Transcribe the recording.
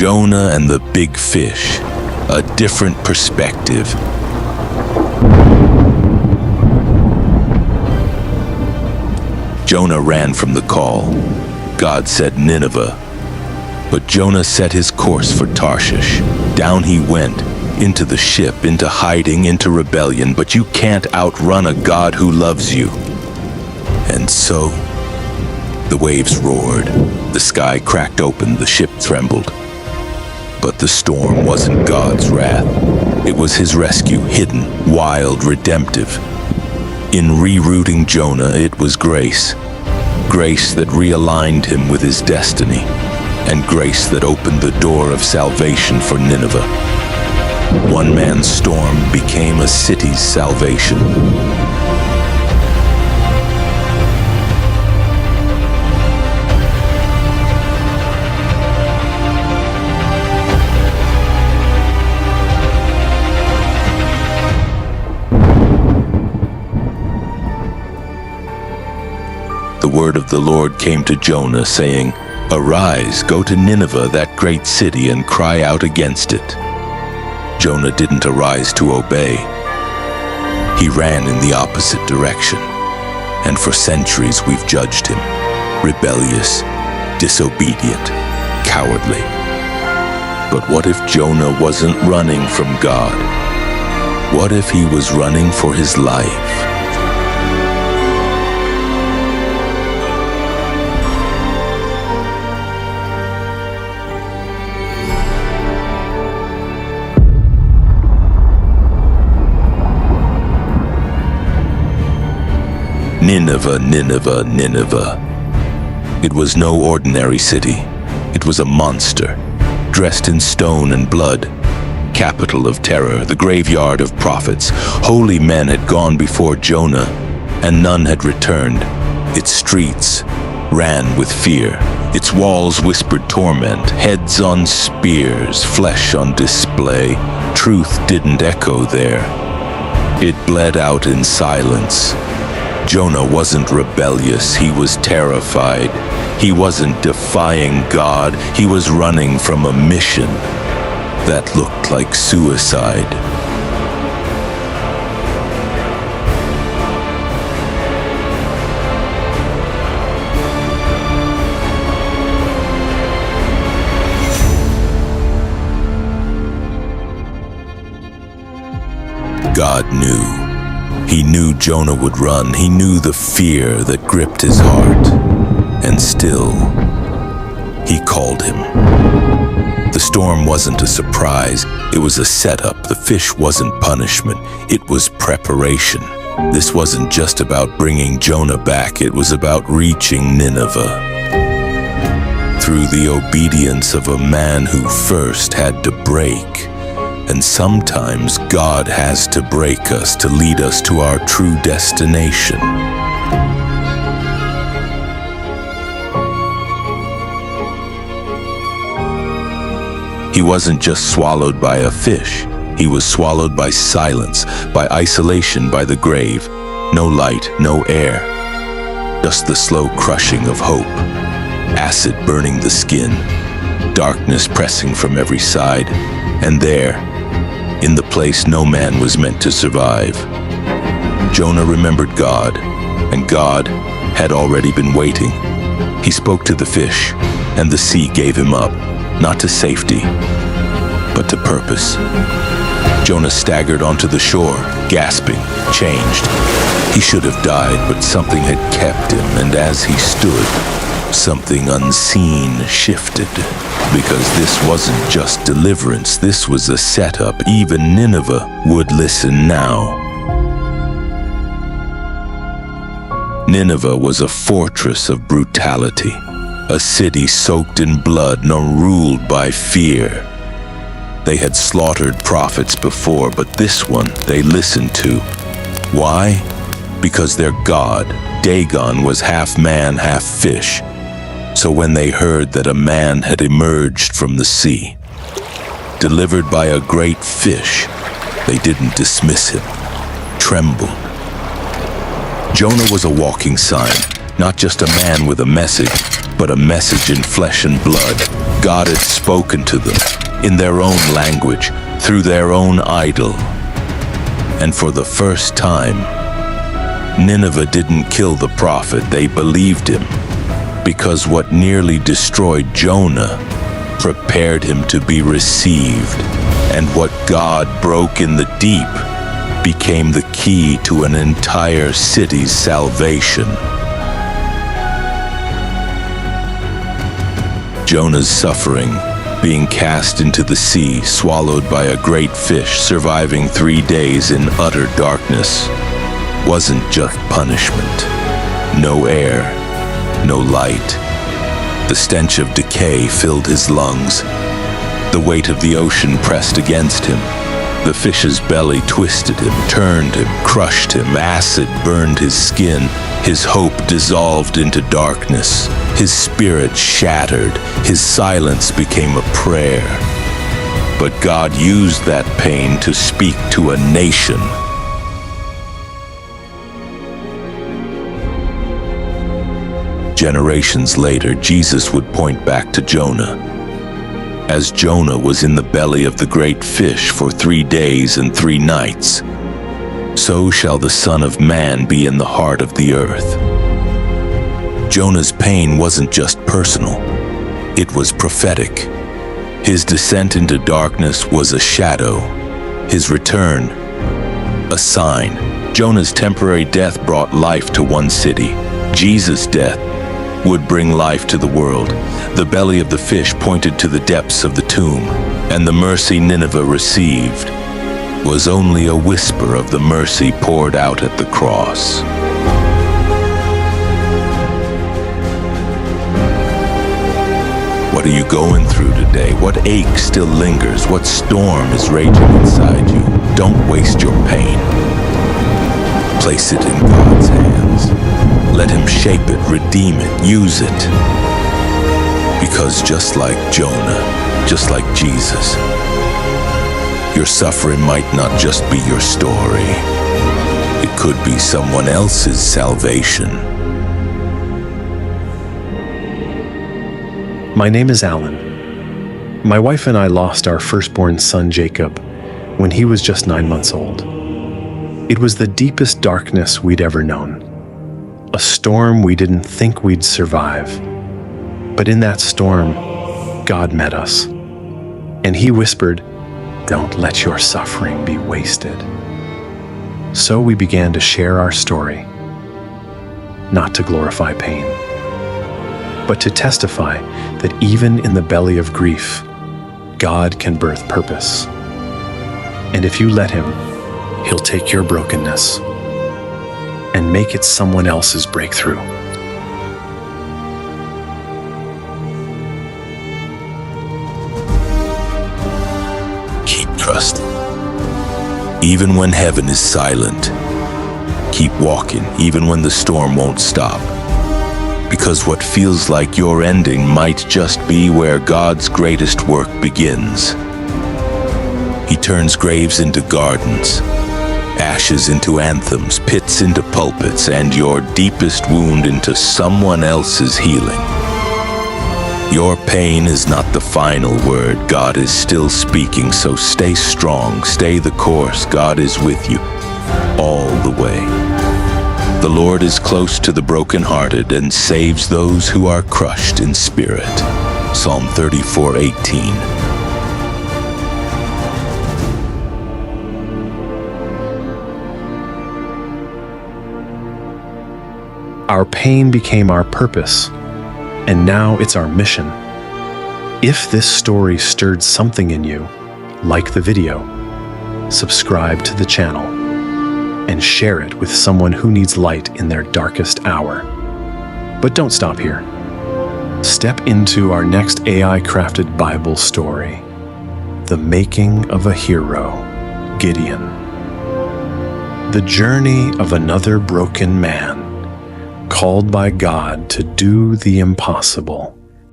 Jonah and the big fish, a different perspective. Jonah ran from the call. God said Nineveh. But Jonah set his course for Tarshish. Down he went, into the ship, into hiding, into rebellion. But you can't outrun a God who loves you. And so, the waves roared. The sky cracked open, the ship trembled. But the storm wasn't God's wrath. It was his rescue, hidden, wild, redemptive. In rerouting Jonah, it was grace. Grace that realigned him with his destiny, and grace that opened the door of salvation for Nineveh. One man's storm became a city's salvation. The word of the Lord came to Jonah, saying, "Arise, go to Nineveh, that great city, and cry out against it." Jonah didn't arise to obey. He ran in the opposite direction, and for centuries we've judged him, rebellious, disobedient, cowardly. But what if Jonah wasn't running from God? What if he was running for his life? Nineveh, Nineveh, Nineveh. It was no ordinary city. It was a monster, dressed in stone and blood. Capital of terror, the graveyard of prophets. Holy men had gone before Jonah, and none had returned. Its streets ran with fear. Its walls whispered torment, heads on spears, flesh on display. Truth didn't echo there. It bled out in silence. Jonah wasn't rebellious, he was terrified. He wasn't defying God, he was running from a mission that looked like suicide. God knew. He knew Jonah would run. He knew the fear that gripped his heart. And still, he called him. The storm wasn't a surprise. It was a setup. The fish wasn't punishment. It was preparation. This wasn't just about bringing Jonah back. It was about reaching Nineveh. Through the obedience of a man who first had to break. And sometimes God has to break us to lead us to our true destination. He wasn't just swallowed by a fish. He was swallowed by silence, by isolation, by the grave. No light, no air. Just the slow crushing of hope. Acid burning the skin. Darkness pressing from every side. And there, in the place no man was meant to survive, Jonah remembered God, and God had already been waiting. He spoke to the fish, and the sea gave him up, not to safety, but to purpose. Jonah staggered onto the shore, gasping, changed. He should have died, but something had kept him, and as he stood, something unseen shifted. Because this wasn't just deliverance, this was a setup. Even Nineveh would listen now. Nineveh was a fortress of brutality, a city soaked in blood and ruled by fear. They had slaughtered prophets before, but this one they listened to. Why? Because their god, Dagon, was half man, half fish. So when they heard that a man had emerged from the sea, delivered by a great fish, they didn't dismiss him, trembled. Jonah was a walking sign, not just a man with a message, but a message in flesh and blood. God had spoken to them in their own language, through their own idol. And for the first time, Nineveh didn't kill the prophet, they believed him, because what nearly destroyed Jonah prepared him to be received, and what God broke in the deep became the key to an entire city's salvation. Jonah's suffering, being cast into the sea, swallowed by a great fish, surviving 3 days in utter darkness, wasn't just punishment. No air, no light. The stench of decay filled his lungs. The weight of the ocean pressed against him. The fish's belly twisted him, turned him, crushed him. Acid burned his skin. His hope dissolved into darkness. His spirit shattered. His silence became a prayer. But God used that pain to speak to a nation. Generations later, Jesus would point back to Jonah. As Jonah was in the belly of the great fish for 3 days and 3 nights, so shall the Son of Man be in the heart of the earth. Jonah's pain wasn't just personal, it was prophetic. His descent into darkness was a shadow, his return a sign. Jonah's temporary death brought life to one city. Jesus' death would bring life to the world. The belly of the fish pointed to the depths of the tomb, and the mercy Nineveh received was only a whisper of the mercy poured out at the cross. What are you going through today? What ache still lingers? What storm is raging inside you? Don't waste your pain. Place it in God's hands. Let him shape it, redeem it, use it. Because just like Jonah, just like Jesus, your suffering might not just be your story. It could be someone else's salvation. My name is Alan. My wife and I lost our firstborn son, Jacob, when he was just 9 months old. It was the deepest darkness we'd ever known. A storm we didn't think we'd survive. But in that storm, God met us. And he whispered, "Don't let your suffering be wasted." So we began to share our story, not to glorify pain, but to testify that even in the belly of grief, God can birth purpose. And if you let him, he'll take your brokenness and make it someone else's breakthrough. Keep trusting. Even when heaven is silent, keep walking, even when the storm won't stop. Because what feels like your ending might just be where God's greatest work begins. He turns graves into gardens, ashes into anthems, pits into pulpits, and your deepest wound into someone else's healing. Your pain is not the final word. God is still speaking, so stay strong, stay the course. God is with you all the way. The Lord is close to the brokenhearted and saves those who are crushed in spirit. Psalm 34:18. Our pain became our purpose, and now it's our mission. If this story stirred something in you, like the video, subscribe to the channel, and share it with someone who needs light in their darkest hour. But don't stop here. Step into our next AI-crafted Bible story, The Making of a Hero, Gideon. The journey of another broken man, called by God to do the impossible.